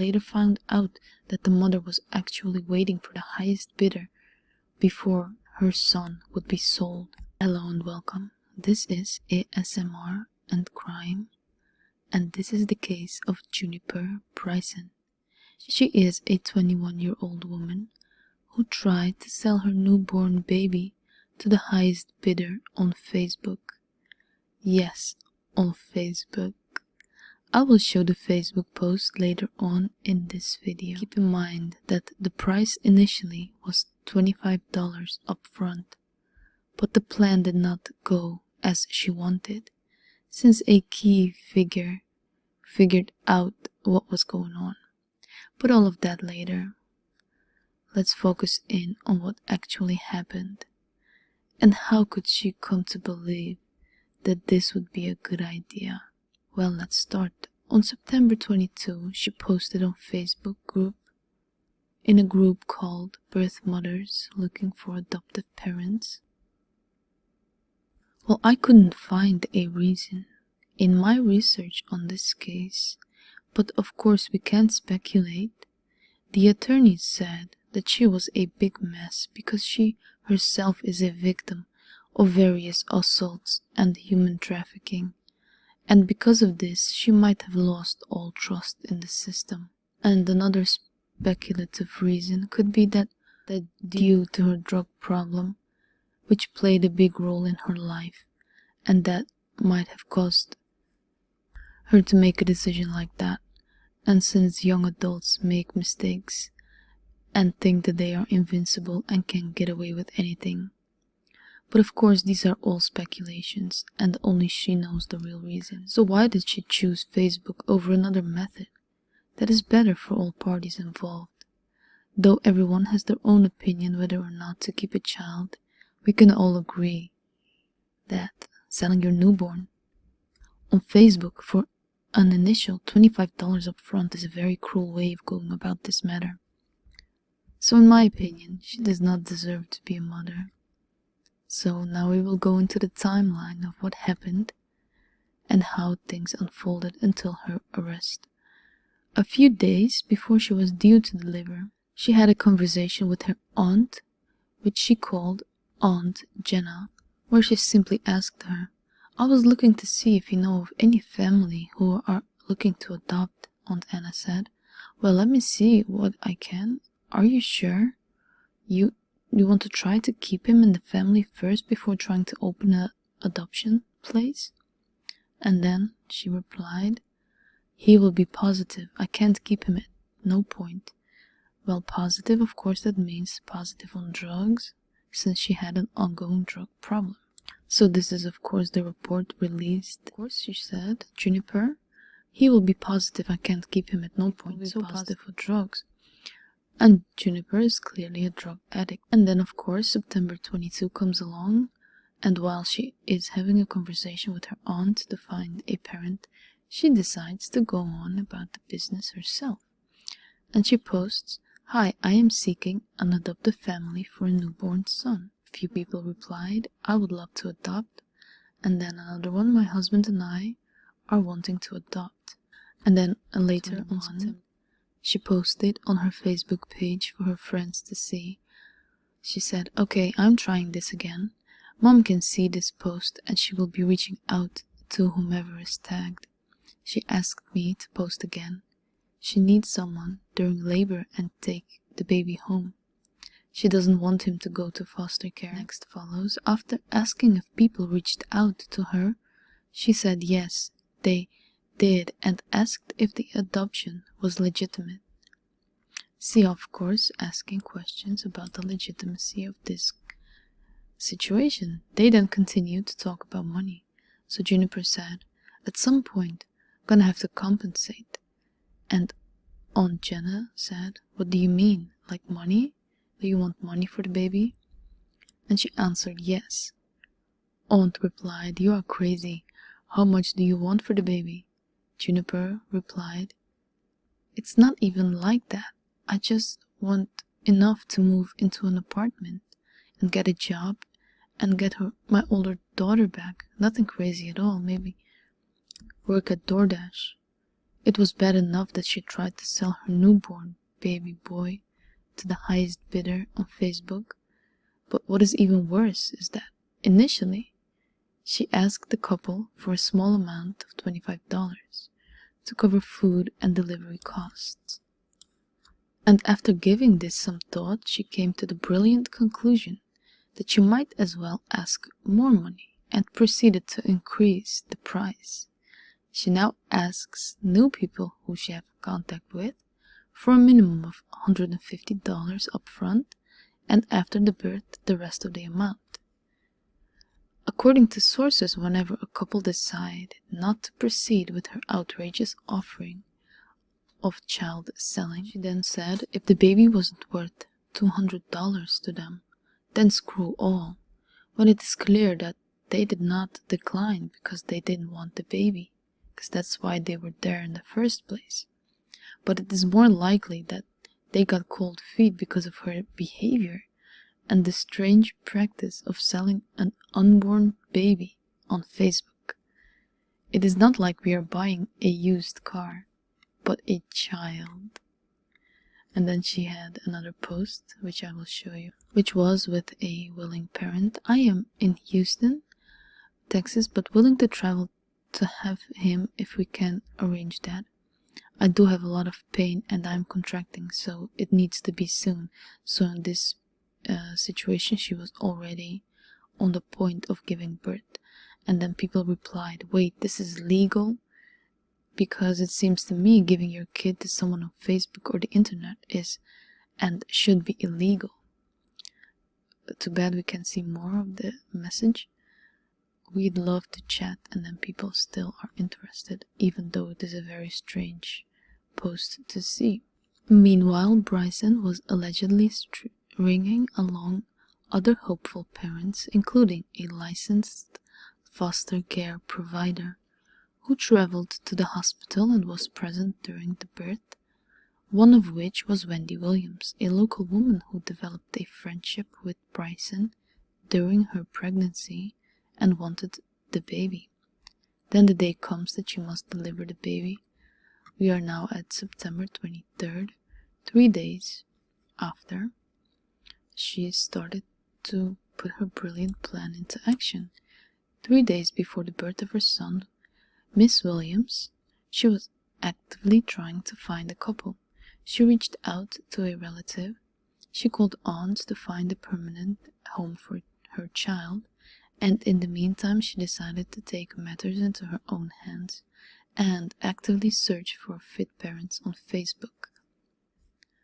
later found out that the mother was actually waiting for the highest bidder before her son would be sold. Hello and welcome. This is ASMR and crime, and this is the case of Juniper Bryson. She is a 21-year-old woman who tried to sell her newborn baby to the highest bidder on Facebook. Yes, on Facebook. I will show the Facebook post later on in this video. Keep in mind that the price initially was $25 upfront, but the plan did not go as she wanted, since a key figure figured out what was going on. But all of that later. Let's focus in on what actually happened, and how could she come to believe that this would be a good idea. Well, let's start. On September 22, she posted on Facebook group in a group called Birth Mothers Looking for Adoptive Parents. Well, I couldn't find a reason in my research on this case, but of course we can't speculate. The attorney said that she was a big mess because she herself is a victim of various assaults and human trafficking, and because of this she might have lost all trust in the system. And another speculative reason could be that due to her drug problem, which played a big role in her life, and that might have caused her to make a decision like that. And since young adults make mistakes and think that they are invincible and can get away with anything. But of course these are all speculations, and only she knows the real reason. So why did she choose Facebook over another method that is better for all parties involved? Though everyone has their own opinion whether or not to keep a child, we can all agree that selling your newborn on Facebook for an initial $25 up front is a very cruel way of going about this matter. So in my opinion, she does not deserve to be a mother. So now we will go into the timeline of what happened and how things unfolded until her arrest. A few days before she was due to deliver, she had a conversation with her aunt, which she called Aunt Jenna, where she simply asked her, "I was looking to see if you know of any family who are looking to adopt," Aunt Anna said. "Well, let me see what I can. Are you sure? You want to try to keep him in the family first before trying to open an adoption place?" And then she replied, "He will be positive. I can't keep him at no point." Well, positive, of course that means positive on drugs, since she had an ongoing drug problem. So this is of course the report released. Of course, she said, "Juniper, he will be positive. I can't keep him at no point. So positive for drugs." And Juniper is clearly a drug addict. And then of course September 22 comes along, and while she is having a conversation with her aunt to find a parent, she decides to go on about the business herself. And she posts, "Hi, I am seeking an adoptive family for a newborn son." A few people replied, "I would love to adopt." And then another one, "My husband and I are wanting to adopt." And then later on, she posted on her Facebook page for her friends to see. She said, "Okay, I'm trying this again. Mom can see this post and she will be reaching out to whomever is tagged. She asked me to post again. She needs someone during labor and take the baby home. She doesn't want him to go to foster care." Next follows, after asking if people reached out to her, she said yes, they did, and asked if the adoption was legitimate. See, of course, asking questions about the legitimacy of this situation. They then continued to talk about money. So Juniper said, "At some point, I'm gonna have to compensate." And Aunt Jenna said, "What do you mean? Like money? Do you want money for the baby?" And she answered yes. Aunt replied, "You are crazy. How much do you want for the baby?" Juniper replied, "It's not even like that. I just want enough to move into an apartment and get a job and get my older daughter back. Nothing crazy at all. Maybe work at DoorDash. It was bad enough that she tried to sell her newborn baby boy to the highest bidder on Facebook, but what is even worse is that, initially, she asked the couple for a small amount of $25 to cover food and delivery costs. And after giving this some thought, she came to the brilliant conclusion that she might as well ask more money, and proceeded to increase the price. She now asks new people who she has contact with for a minimum of $150 upfront, and after the birth the rest of the amount. According to sources, whenever a couple decided not to proceed with her outrageous offering of child selling, she then said if the baby wasn't worth $200 to them, then screw all, when it is clear that they did not decline because they didn't want the baby, because that's why they were there in the first place. But it is more likely that they got cold feet because of her behavior and the strange practice of selling an unborn baby on Facebook. It is not like we are buying a used car, but a child. And then she had another post, which I will show you, which was with a willing parent. I am in Houston, Texas, but willing to travel to have him if we can arrange that. I do have a lot of pain and I'm contracting, so it needs to be soon. So in this situation, she was already on the point of giving birth. And then people replied, wait, this is legal? Because it seems to me giving your kid to someone on Facebook or the internet is and should be illegal. Too bad we can see more of the message. We'd love to chat, and then people still are interested, even though it is a very strange post to see. Meanwhile, Bryson was allegedly stringing along other hopeful parents, including a licensed foster care provider who traveled to the hospital and was present during the birth, one of which was Wendy Williams, a local woman who developed a friendship with Bryson during her pregnancy and wanted the baby. Then the day comes that she must deliver the baby. We are now at September 23rd, 3 days after she started to put her brilliant plan into action. 3 days before the birth of her son, Miss Williams, she was actively trying to find a couple. She reached out to a relative. She called aunts to find a permanent home for her child, and in the meantime she decided to take matters into her own hands and actively search for fit parents on Facebook.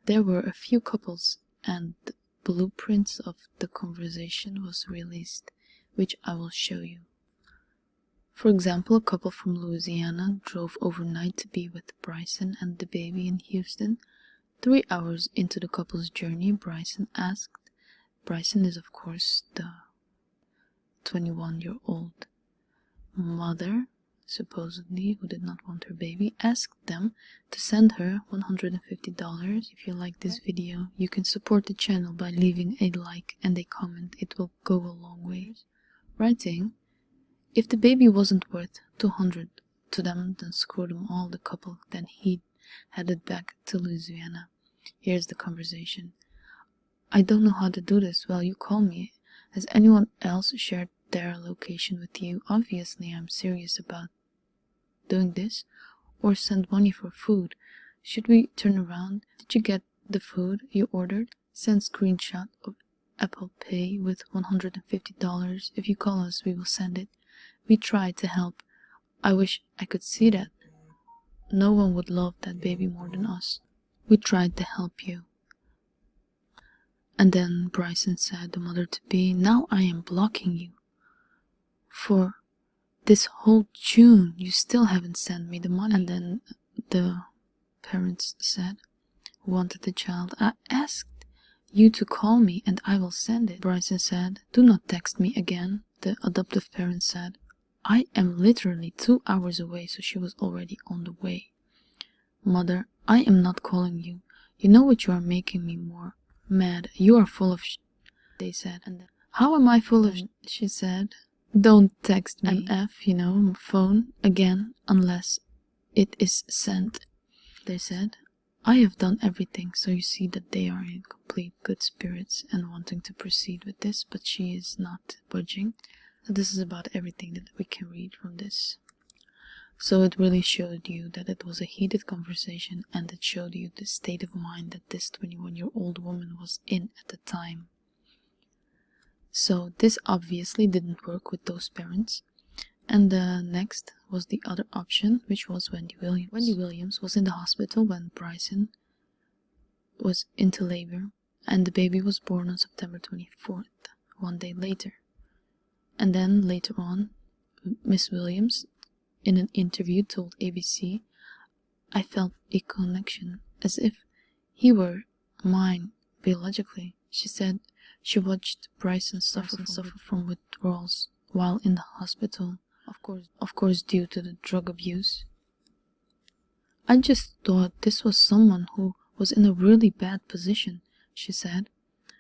There were a few couples, and blueprints of the conversation was released, which I will show you. For example, a couple from Louisiana drove overnight to be with Bryson and the baby in Houston. 3 hours into the couple's journey, Bryson asked. Bryson is of course the 21-year-old mother, supposedly, who did not want her baby, asked them to send her $150. If you like this video, you can support the channel by leaving a like and a comment. It will go a long way. Writing, if the baby wasn't worth $200 to them, then screw them all. The couple then headed back to Louisiana. Here's the conversation. I don't know how to do this. Well, you call me. Has anyone else shared their location with you? Obviously, I'm serious about doing this. Or send money for food. Should we turn around? Did you get the food you ordered? Send screenshot of Apple Pay with $150. If you call us, we will send it. We tried to help. I wish I could see that. No one would love that baby more than us. We tried to help you. And then Bryson said, the mother-to-be, now I am blocking you. For this whole June, you still haven't sent me the money. And then the parents said, who wanted the child, I asked you to call me and I will send it. Bryson said, do not text me again. The adoptive parent said, I am literally 2 hours away, so she was already on the way. Mother, I am not calling you. You know what, you are making me more mad. You are full of they said. And then, how am I full of she said. Don't text me. MF, phone again, unless it is sent. They said, I have done everything, so you see that they are in complete good spirits and wanting to proceed with this, but she is not budging. So this is about everything that we can read from this. So it really showed you that it was a heated conversation, and it showed you the state of mind that this 21-year-old woman was in at the time. So this obviously didn't work with those parents. And next was the other option, which was Wendy Williams. Wendy Williams was in the hospital when Bryson was into labor, and the baby was born on September 24th, one day later. And then later on, Miss Williams, in an interview, told ABC, I felt a connection, as if he were mine biologically. She said she watched Bryson suffer from withdrawals while in the hospital. Of course, due to the drug abuse. I just thought this was someone who was in a really bad position, she said.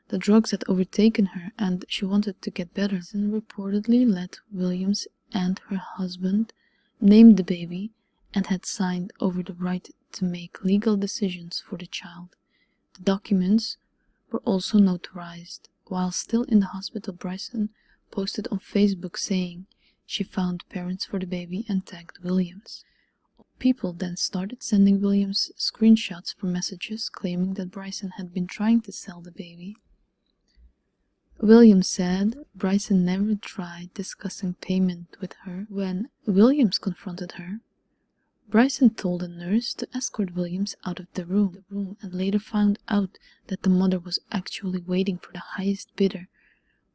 The drugs had overtaken her and she wanted to get better. And reportedly let Williams and her husband name the baby and had signed over the right to make legal decisions for the child. The documents were also notarized. While still in the hospital, Bryson posted on Facebook saying she found parents for the baby and tagged Williams. People then started sending Williams screenshots for messages claiming that Bryson had been trying to sell the baby. Williams said Bryson never tried discussing payment with her. When Williams confronted her, Bryson told a nurse to escort Williams out of the room and later found out that the mother was actually waiting for the highest bidder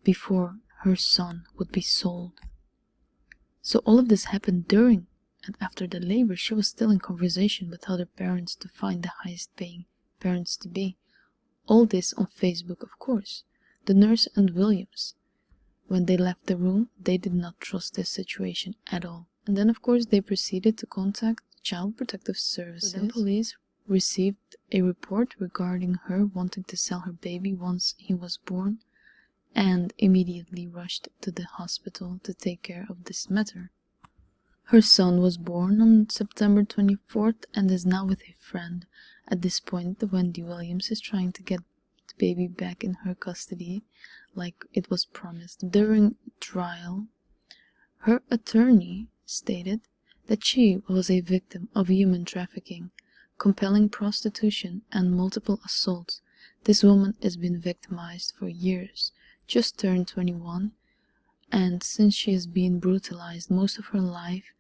before her son would be sold. So all of this happened during and after the labor. She was still in conversation with other parents to find the highest paying parents to be. All this on Facebook, of course. The nurse and Williams, when they left the room, they did not trust this situation at all. And then of course they proceeded to contact Child Protective Services. So then police received a report regarding her wanting to sell her baby once he was born, and immediately rushed to the hospital to take care of this matter. Her son was born on September 24th and is now with a friend. At this point, Wendy Williams is trying to get the baby back in her custody, like it was promised. During trial, her attorney stated that she was a victim of human trafficking, compelling prostitution, and multiple assaults. This woman has been victimized for years, just turned 21, and since she has been brutalized most of her life.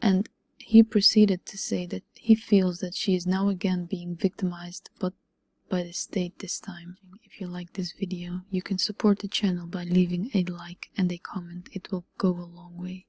And he proceeded to say that he feels that she is now again being victimized, but by the state this time. If you like this video, you can support the channel by leaving a like and a comment. It will go a long way.